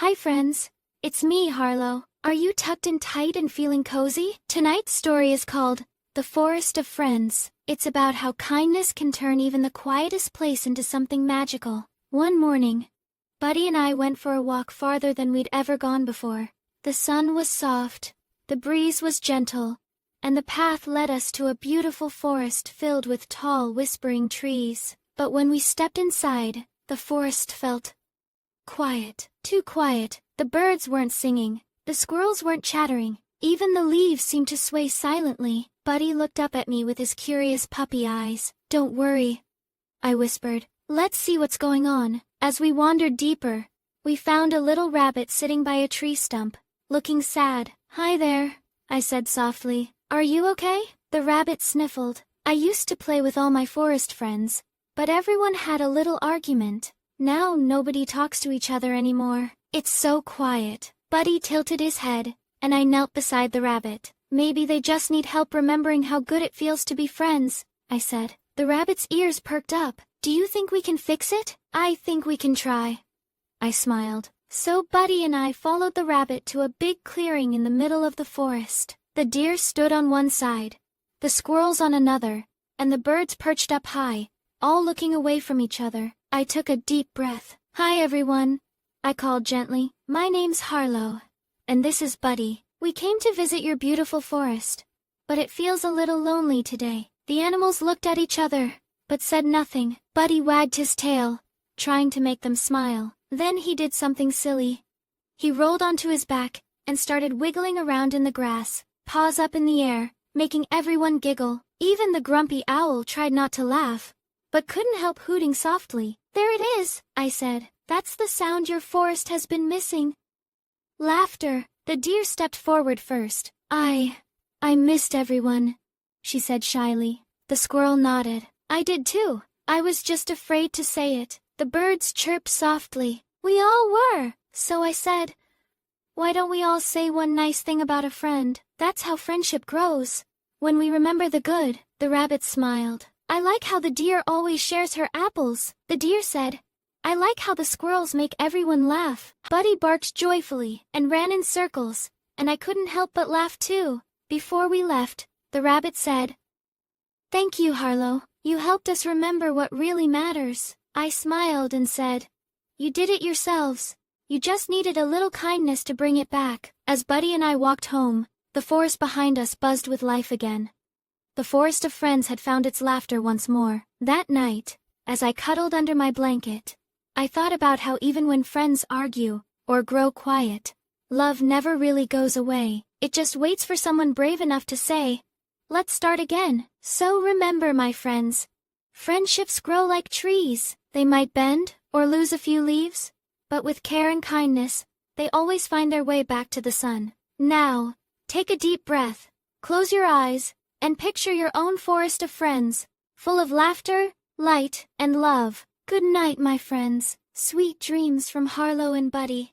Hi friends. It's me, Harlow. Are you tucked in tight and feeling cozy? Tonight's story is called The Forest of Friends. It's about how kindness can turn even the quietest place into something magical. One morning, Buddy and I went for a walk farther than we'd ever gone before. The sun was soft, the breeze was gentle, and the path led us to a beautiful forest filled with tall, whispering trees. But when we stepped inside, the forest felt quiet. Too quiet. The birds weren't singing. The squirrels weren't chattering. Even the leaves seemed to sway silently. Buddy looked up at me with his curious puppy eyes. "Don't worry," I whispered. "Let's see what's going on." As we wandered deeper, we found a little rabbit sitting by a tree stump, looking sad. "Hi there," I said softly. "Are you okay?" The rabbit sniffled. "I used to play with all my forest friends, but everyone had a little argument. Now nobody talks to each other anymore. It's so quiet." Buddy tilted his head, and I knelt beside the rabbit. "Maybe they just need help remembering how good it feels to be friends," I said. The rabbit's ears perked up. "Do you think we can fix it?" "I think we can try," I smiled. So Buddy and I followed the rabbit to a big clearing in the middle of the forest. The deer stood on one side, the squirrels on another, and the birds perched up high, all looking away from each other. I took a deep breath. "Hi everyone," I called gently. "My name's Harlow, and this is Buddy. We came to visit your beautiful forest, but it feels a little lonely today." The animals looked at each other, but said nothing. Buddy wagged his tail, trying to make them smile. Then he did something silly. He rolled onto his back and started wiggling around in the grass, paws up in the air, making everyone giggle. Even the grumpy owl tried not to laugh, but couldn't help hooting softly. "There it is," I said. "That's the sound your forest has been missing." Laughter. The deer stepped forward first. I missed everyone," she said shyly. The squirrel nodded. "I did too. I was just afraid to say it." The birds chirped softly. "We all were." So I said, "Why don't we all say one nice thing about a friend? That's how friendship grows. When we remember the good." The rabbit smiled. "I like how the deer always shares her apples." The deer said, "I like how the squirrels make everyone laugh." Buddy barked joyfully and ran in circles, and I couldn't help but laugh too. Before we left, the rabbit said, "Thank you, Harlow. You helped us remember what really matters." I smiled and said, "You did it yourselves. You just needed a little kindness to bring it back." As Buddy and I walked home, the forest behind us buzzed with life again. The forest of friends had found its laughter once more. That night, as I cuddled under my blanket, I thought about how even when friends argue or grow quiet, love never really goes away. It just waits for someone brave enough to say, "Let's start again." So remember, my friends, friendships grow like trees. They might bend or lose a few leaves, but with care and kindness, they always find their way back to the sun. Now, take a deep breath, close your eyes, and picture your own forest of friends, full of laughter, light, and love. Good night, my friends. Sweet dreams from Harlow and Buddy.